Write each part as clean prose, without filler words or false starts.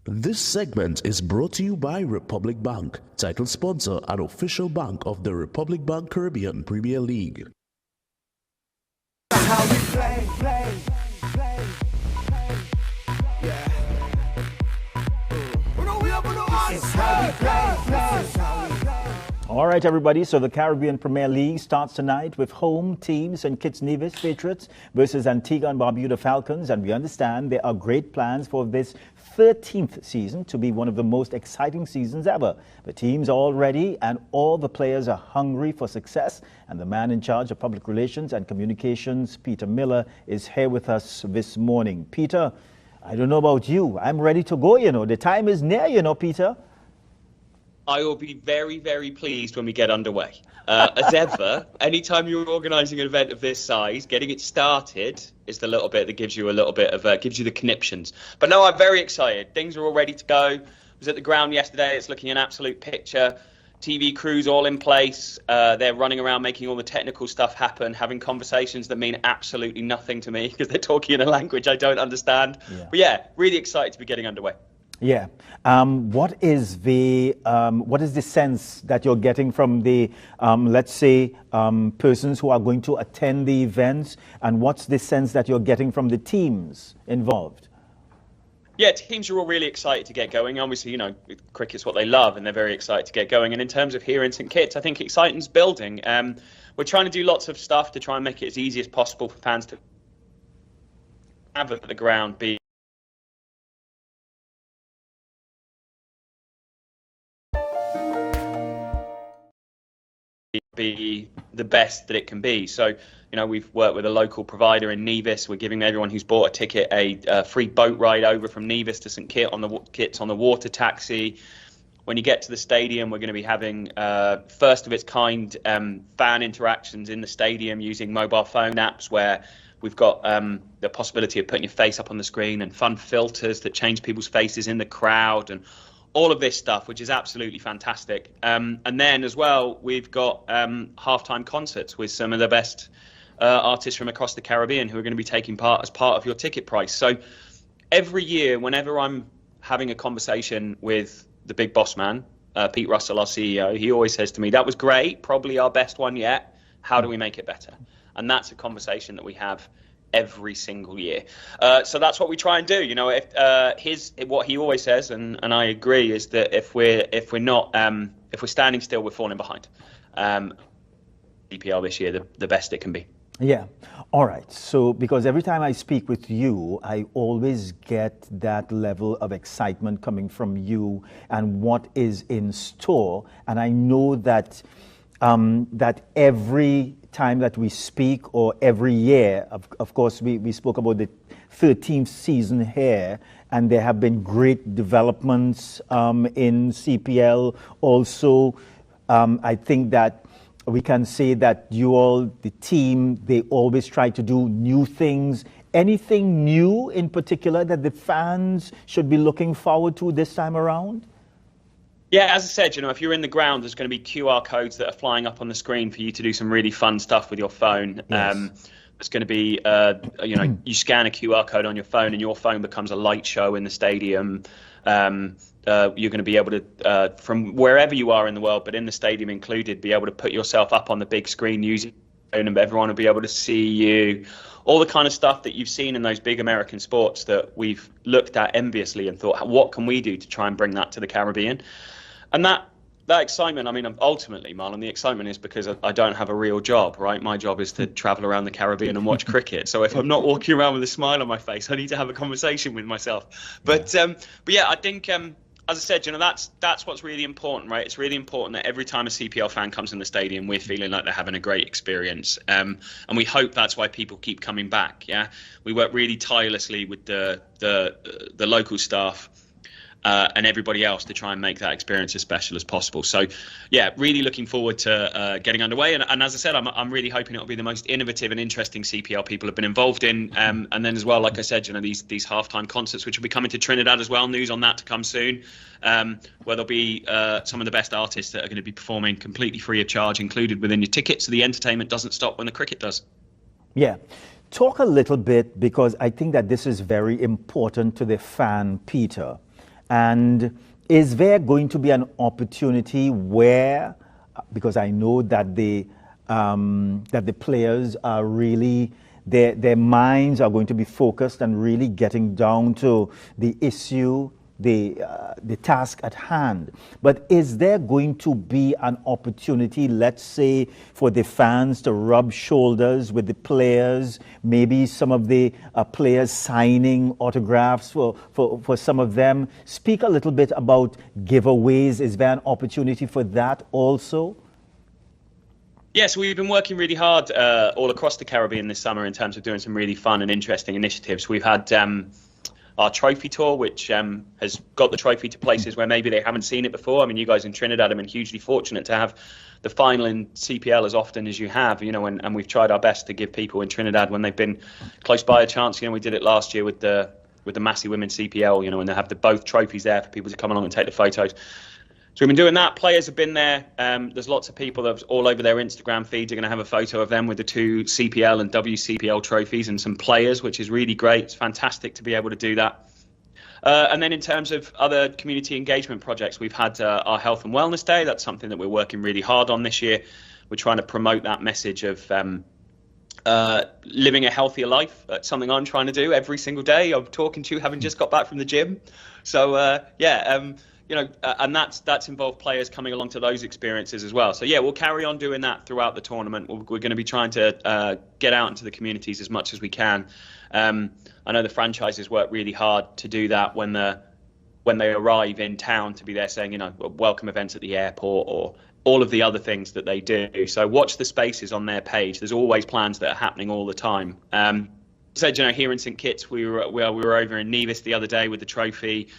This segment is brought to you by Republic Bank, title sponsor and official bank of the Republic Bank Caribbean Premier League. How we play. Yeah. It's how we play. All right, everybody. So the Caribbean Premier League starts tonight with home teams and Kitts Nevis Patriots versus Antigua and Barbuda Falcons. And we understand there are great plans for this 13th season to be one of the most exciting seasons ever. The teams are all ready and all the players are hungry for success. And the man in charge of public relations and communications, Peter Miller, is here with us this morning. Peter, I don't know about you. I'm ready to go, The time is near, Peter. I will be very, very pleased when we get underway. As ever, anytime you're organising an event of this size, getting it started is the little bit that gives you a little bit of gives you the conniptions. But no, I'm very excited. Things are all ready to go. I was at the ground yesterday. It's looking an absolute picture. TV crews all in place. They're running around making all the technical stuff happen, having conversations that mean absolutely nothing to me because they're talking in a language I don't understand. Yeah. But yeah, really excited to be getting underway. Yeah. What is the sense that you're getting from the, let's say, persons who are going to attend the events, and what's the sense that you're getting from the teams involved? Yeah, teams are all really excited to get going. Obviously, cricket's what they love, and they're very excited to get going. And in terms of here in St Kitts, I think exciting's building. We're trying to do lots of stuff to try and make it as easy as possible for fans to have at the ground be the best that it can be. So, we've worked with a local provider in Nevis. We're giving everyone who's bought a ticket a free boat ride over from Nevis to St Kitts on the water taxi. When you get to the stadium, we're going to be having first of its kind fan interactions in the stadium using mobile phone apps where we've got the possibility of putting your face up on the screen and fun filters that change people's faces in the crowd and all of this stuff, which is absolutely fantastic. And then as well, we've got halftime concerts with some of the best artists from across the Caribbean who are going to be taking part as part of your ticket price. So every year, whenever I'm having a conversation with the big boss man, Pete Russell, our CEO, he always says to me, that was great, probably our best one yet. How do we make it better? And that's a conversation that we have every single year. So that's what we try and do. What he always says, and I agree, is that if we're standing still, we're falling behind. CPL this year, the best it can be. Yeah. All right. So because every time I speak with you, I always get that level of excitement coming from you and what is in store. And I know that that every time that we speak, or every year, of course, we spoke about the 13th season here, and there have been great developments in CPL. Also, I think that we can say that you all, the team, they always try to do new things. Anything new in particular that the fans should be looking forward to this time around? Yeah, as I said, if you're in the ground, there's going to be QR codes that are flying up on the screen for you to do some really fun stuff with your phone. Yes. There's going to be, you scan a QR code on your phone and your phone becomes a light show in the stadium. You're going to be able to, from wherever you are in the world, but in the stadium included, be able to put yourself up on the big screen using your phone, and everyone will be able to see you. All the kind of stuff that you've seen in those big American sports that we've looked at enviously and thought, what can we do to try and bring that to the Caribbean? And that excitement, ultimately, Marlon, the excitement is because I don't have a real job, right? My job is to travel around the Caribbean and watch cricket. So if I'm not walking around with a smile on my face, I need to have a conversation with myself. But yeah, I think, as I said, that's what's really important, right? It's really important that every time a CPL fan comes in the stadium, we're feeling like they're having a great experience. And we hope that's why people keep coming back, yeah? We work really tirelessly with the local staff and everybody else to try and make that experience as special as possible. So, yeah, really looking forward to getting underway. And as I said, I'm really hoping it'll be the most innovative and interesting CPL people have been involved in. And then as well, like I said, these halftime concerts, which will be coming to Trinidad as well. News on that to come soon, where there'll be some of the best artists that are going to be performing completely free of charge, included within your ticket. So the entertainment doesn't stop when the cricket does. Yeah. Talk a little bit, because I think that this is very important to the fan, Peter. And is there going to be an opportunity where, because I know that the players are really, their minds are going to be focused and really getting down to the issue, the task at hand. But is there going to be an opportunity, let's say, for the fans to rub shoulders with the players, maybe some of the players signing autographs for some of them? Speak a little bit about giveaways. Is there an opportunity for that also? Yes, we've been working really hard all across the Caribbean this summer in terms of doing some really fun and interesting initiatives. We've had our trophy tour, which has got the trophy to places where maybe they haven't seen it before. I mean, you guys in Trinidad have been hugely fortunate to have the final in CPL as often as you have, you know, and we've tried our best to give people in Trinidad when they've been close by a chance. You know, we did it last year with the Massey Women's CPL, you know, and they have both trophies there for people to come along and take the photos. So we've been doing that. Players have been there. There's lots of people that all over their Instagram feeds are going to have a photo of them with the 2 CPL and WCPL trophies and some players, which is really great. It's fantastic to be able to do that. And then in terms of other community engagement projects, we've had our Health and Wellness Day. That's something that we're working really hard on this year. We're trying to promote that message of living a healthier life. That's something I'm trying to do every single day. I'm talking to you, having just got back from the gym. So, you know, and that's involved players coming along to those experiences as well. So yeah, we'll carry on doing that throughout the tournament. We're going to be trying to get out into the communities as much as we can. I know the franchises work really hard to do that when they arrive in town, to be there saying, you know, welcome events at the airport or all of the other things that they do. So watch the spaces on their page. There's always plans that are happening all the time. Said, you know, here in St Kitts, we were over in Nevis the other day with the trophy.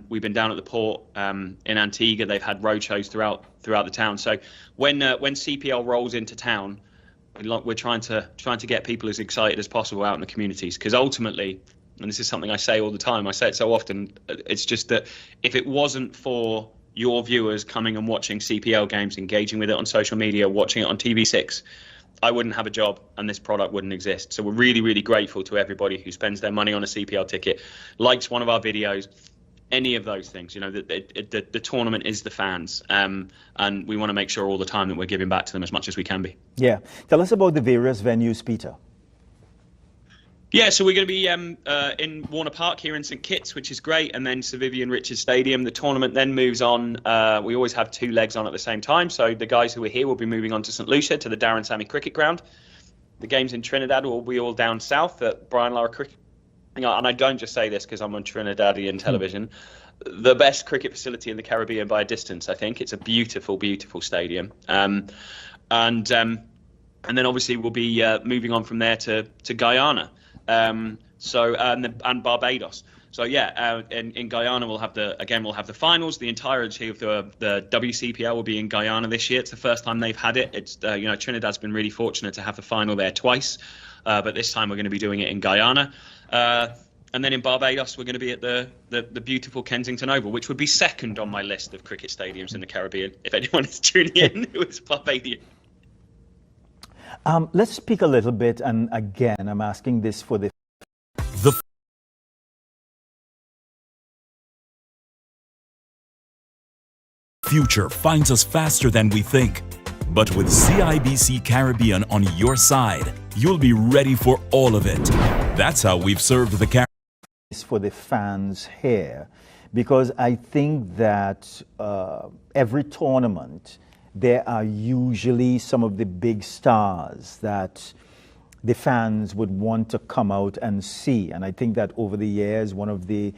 We've been down at the port in Antigua. They've had roadshows throughout the town. So when CPL rolls into town, we're trying to get people as excited as possible out in the communities, because ultimately, and this is something I say all the time, I say it so often, it's just that if it wasn't for your viewers coming and watching CPL games, engaging with it on social media, watching it on TV6, I wouldn't have a job and this product wouldn't exist. So we're really, really grateful to everybody who spends their money on a CPL ticket, likes one of our videos, any of those things. You know, the tournament is the fans, and we want to make sure all the time that we're giving back to them as much as we can be. Yeah. Tell us about the various venues, Peter. Yeah, so we're going to be in Warner Park here in St Kitts, which is great, and then Sir Vivian Richards Stadium. The tournament then moves on. We always have 2 legs on at the same time, so the guys who are here will be moving on to St Lucia, to the Darren Sammy Cricket Ground. The games in Trinidad will be all down south at Brian Lara Cricket. And I don't just say this because I'm on Trinidadian television. The best cricket facility in the Caribbean by a distance, I think. It's a beautiful, beautiful stadium. And then obviously we'll be moving on from there to Guyana. And Barbados. So yeah, in Guyana we'll have the finals. The entirety of the WCPL will be in Guyana this year. It's the first time they've had it. It's you know, Trinidad's been really fortunate to have the final there twice, but this time we're going to be doing it in Guyana. And then in Barbados we're going to be at the beautiful Kensington Oval, which would be second on my list of cricket stadiums in the Caribbean if anyone is tuning in who is Barbadian. Let's speak a little bit, and again, I'm asking this for the future finds us faster than we think. But with CIBC Caribbean on your side, you'll be ready for all of it. That's how we've served the Caribbean. For the fans here, because I think that every tournament, there are usually some of the big stars that the fans would want to come out and see. And I think that over the years, one of the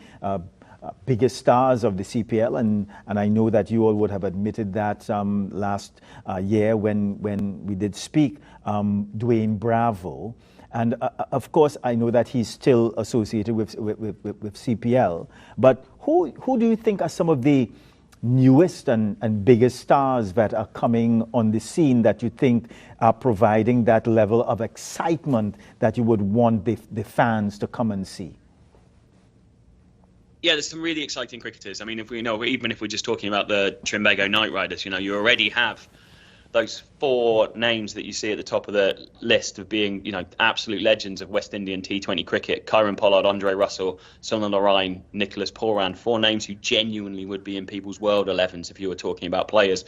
biggest stars of the CPL, and I know that you all would have admitted that last year when we did speak, Dwayne Bravo. And of course, I know that he's still associated with CPL. But who do you think are some of the newest and biggest stars that are coming on the scene that you think are providing that level of excitement that you would want the fans to come and see? Yeah, there's some really exciting cricketers. I mean, even if we're just talking about the Trinbago Knight Riders, you know, you already have those 4 names that you see at the top of the list of being, absolute legends of West Indian T20 cricket: Kieron Pollard, Andre Russell, Sunil Narine, Nicholas Pooran, 4 names who genuinely would be in people's world 11s if you were talking about players.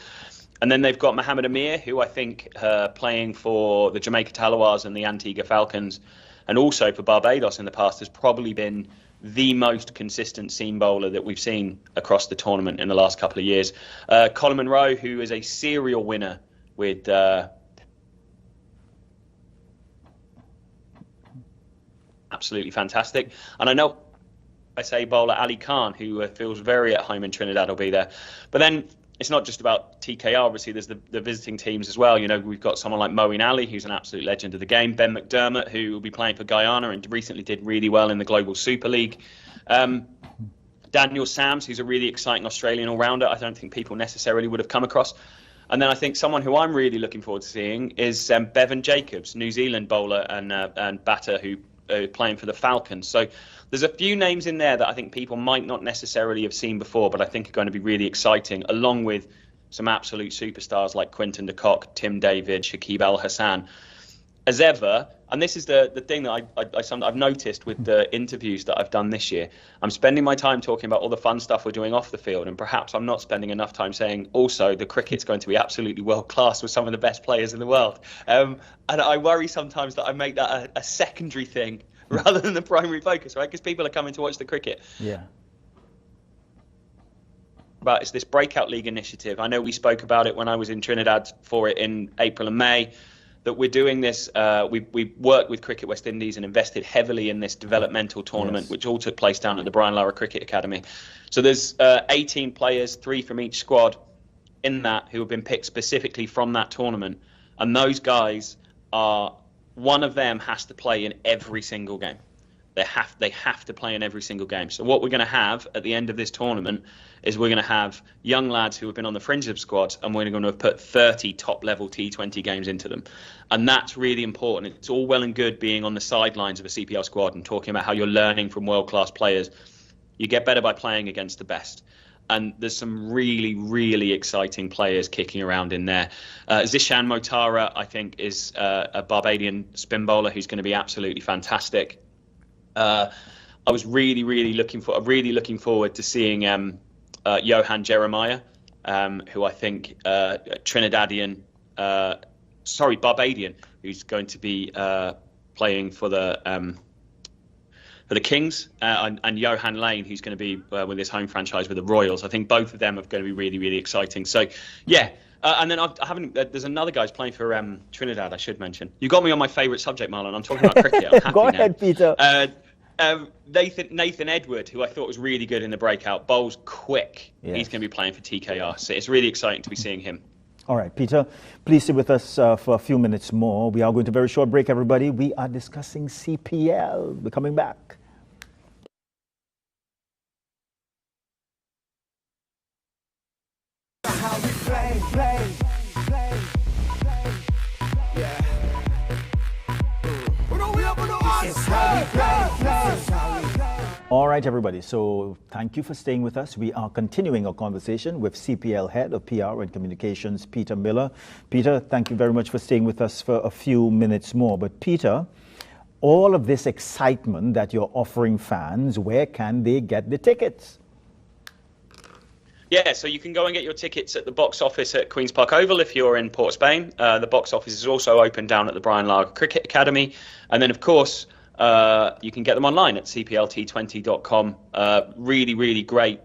And then they've got Mohamed Amir, who I think playing for the Jamaica Talawars and the Antigua Falcons, and also for Barbados in the past, has probably been the most consistent seam bowler that we've seen across the tournament in the last couple of years. Colin Munro, who is a serial winner with absolutely fantastic. And I know SA bowler Ali Khan, who feels very at home in Trinidad, will be there. But then it's not just about TKR. Obviously, there's the visiting teams as well. We've got someone like Moeen Ali, who's an absolute legend of the game. Ben McDermott, who will be playing for Guyana and recently did really well in the Global Super League. Daniel Sams, who's a really exciting Australian all-rounder. I don't think people necessarily would have come across. And then I think someone who I'm really looking forward to seeing is Bevan Jacobs, New Zealand bowler and batter who playing for the Falcons. So there's a few names in there that I think people might not necessarily have seen before, but I think are going to be really exciting, along with some absolute superstars like Quinton de Kock, Tim David, Shakib Al Hassan. As ever, and this is the thing that I've noticed with the interviews that I've done this year, I'm spending my time talking about all the fun stuff we're doing off the field, and perhaps I'm not spending enough time saying also the cricket's going to be absolutely world class with some of the best players in the world. And I worry sometimes that I make that a secondary thing rather than the primary focus, right? Because people are coming to watch the cricket. Yeah. But it's this Breakout League initiative. I know we spoke about it when I was in Trinidad for it in April and May, that we're doing this. We worked with Cricket West Indies and invested heavily in this developmental tournament, which all took place down at the Brian Lara Cricket Academy. So there's 18 players, 3 from each squad in that, who have been picked specifically from that tournament. And those guys are, one of them has to play in every single game. They have to play in every single game. So what we're going to have at the end of this tournament is we're going to have young lads who have been on the fringe of squads, and we're going to have put 30 top-level T20 games into them. And that's really important. It's all well and good being on the sidelines of a CPL squad and talking about how you're learning from world-class players. You get better by playing against the best. And there's some really, really exciting players kicking around in there. Zishan Motara, I think, is a Barbadian spin bowler who's going to be absolutely fantastic. I was really looking forward to seeing Johan Jeremiah, who I think Barbadian, who's going to be playing for the Kings, and Johan Lane, who's going to be with his home franchise with the Royals. I think both of them are going to be really exciting. So yeah. And then there's another guy's playing for Trinidad, I should mention. You got me on my favourite subject, Marlon. I'm talking about cricket. I'm happy Go ahead, Peter. Nathan Edward, who I thought was really good in the breakout, bowls quick. Yes. He's going to be playing for TKR. So it's really exciting to be seeing him. All right, Peter, please stay with us for a few minutes more. We are going to a very short break, everybody. We are discussing CPL. We're coming back. How we play. Yeah. It's how we play. All right, everybody. So thank you for staying with us. We are continuing our conversation with CPL Head of PR and Communications, Peter Miller. Peter, thank you very much for staying with us for a few minutes more. But Peter, all of this excitement that you're offering fans, where can they get the tickets? Yeah, so you can go and get your tickets at the box office at Queen's Park Oval if you're in Port Spain. The box office is also open down at the Brian Lara Cricket Academy. And then, of course, you can get them online at cplt20.com. Really great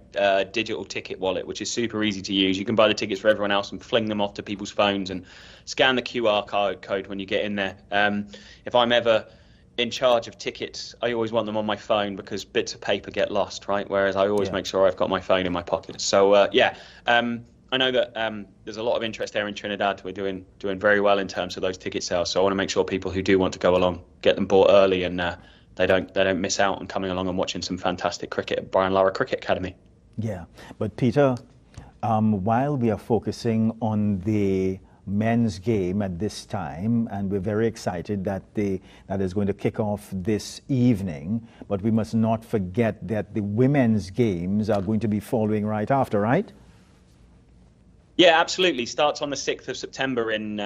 digital ticket wallet, which is super easy to use. You can buy the tickets for everyone else and fling them off to people's phones and scan the QR code when you get in there. If I'm ever in charge of tickets, I always want them on my phone because bits of paper get lost, right? Whereas I always make sure I've got my phone in my pocket. So I know that there's a lot of interest there in Trinidad. We're doing very well in terms of those ticket sales. So I want to make sure people who do want to go along get them bought early, and they don't miss out on coming along and watching some fantastic cricket at Brian Lara Cricket Academy. Yeah, but Peter, while we are focusing on the men's game at this time, and we're very excited that is going to kick off this evening, but we must not forget that the women's games are going to be following right after, right? Yeah, absolutely. Starts on the 6th of September in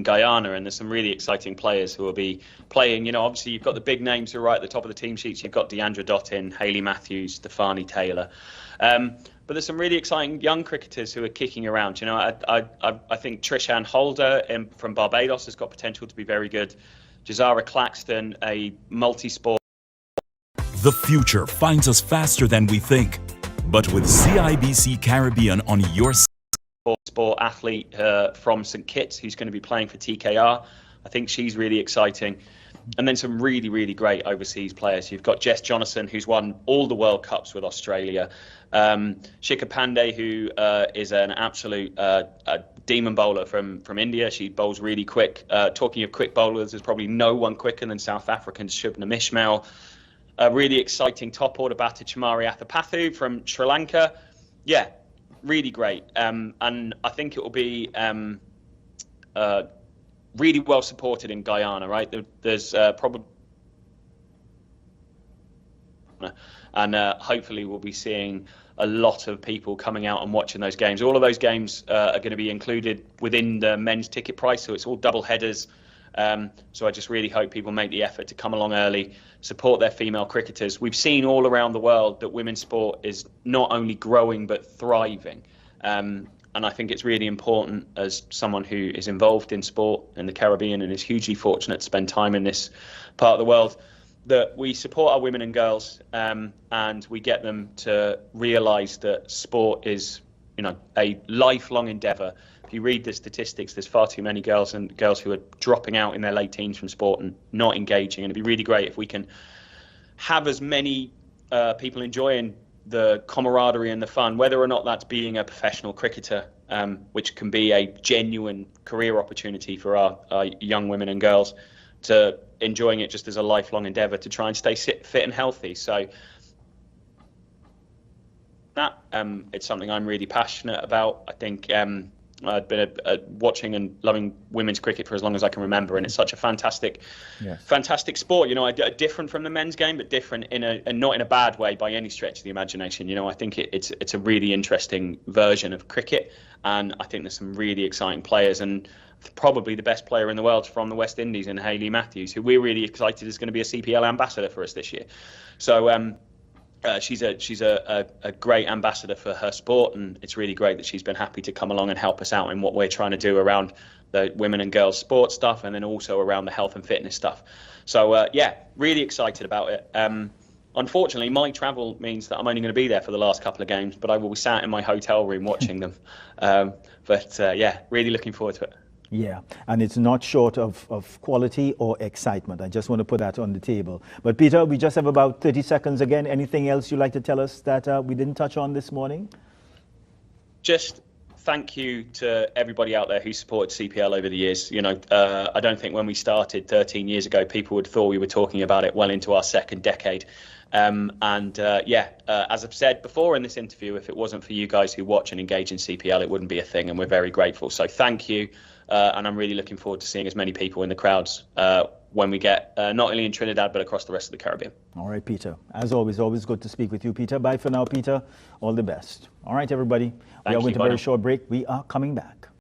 Guyana, and there's some really exciting players who will be playing. You know, obviously you've got the big names who are right at the top of the team sheets. You've got Deandra Dottin, Hayley Matthews, Stefani Taylor. But there's some really exciting young cricketers who are kicking around. You know, I think Trish-Ann Holder from Barbados has got potential to be very good. Jazara Claxton, a multi-sport. The future finds us faster than we think. But with CIBC Caribbean on your side, sport athlete from St Kitts who's going to be playing for TKR. I think she's really exciting. And then some really, really great overseas players. You've got Jess Jonathan, who's won all the World Cups with Australia. Shikha Pandey, who is an absolute demon bowler from India. She bowls really quick. Talking of quick bowlers, there's probably no one quicker than South African Shubham Ishmael. A really exciting top order batter, Chamari Athapathu from Sri Lanka. Yeah, really great. And I think it will be really well supported in Guyana, right? There's probably, and hopefully we'll be seeing a lot of people coming out and watching those games. All of those games are going to be included within the men's ticket price, so it's all double headers. So I just really hope people make the effort to come along early, support their female cricketers. We've seen all around the world that women's sport is not only growing but thriving. And I think it's really important, as someone who is involved in sport in the Caribbean and is hugely fortunate to spend time in this part of the world, that we support our women and girls, and we get them to realise that sport is, you know, a lifelong endeavour. If you read the statistics, there's far too many girls who are dropping out in their late teens from sport and not engaging. And it'd be really great if we can have as many people enjoying the camaraderie and the fun, whether or not that's being a professional cricketer, which can be a genuine career opportunity for our young women and girls, to enjoying it just as a lifelong endeavour to try and stay fit and healthy. So that it's something I'm really passionate about. I think I've been watching and loving women's cricket for as long as I can remember, and it's such a fantastic sport. You know, different from the men's game, but different and not in a bad way by any stretch of the imagination. You know, I think it's a really interesting version of cricket, and I think there's some really exciting players, and probably the best player in the world from the West Indies, in Hayley Matthews, who we're really excited is going to be a CPL ambassador for us this year. So she's a great ambassador for her sport, and it's really great that she's been happy to come along and help us out in what we're trying to do around the women and girls sports stuff, and then also around the health and fitness stuff. So yeah, really excited about it. Unfortunately, my travel means that I'm only going to be there for the last couple of games, but I will be sat in my hotel room watching them. But yeah, really looking forward to it. Yeah, and it's not short of quality or excitement. I just want to put that on the table. But Peter, we just have about 30 seconds again. Anything else you'd like to tell us that we didn't touch on this morning? Just thank you to everybody out there who supported CPL over the years. You know, I don't think when we started 13 years ago, people would have thought we were talking about it well into our second decade. Yeah, as I've said before in this interview, if it wasn't for you guys who watch and engage in CPL, it wouldn't be a thing, and we're very grateful. So thank you. And I'm really looking forward to seeing as many people in the crowds when we get not only in Trinidad but across the rest of the Caribbean. All right, Peter. As always good to speak with you, Peter. Bye for now, Peter. All the best. All right, everybody. We are going to a very short break. We are coming back.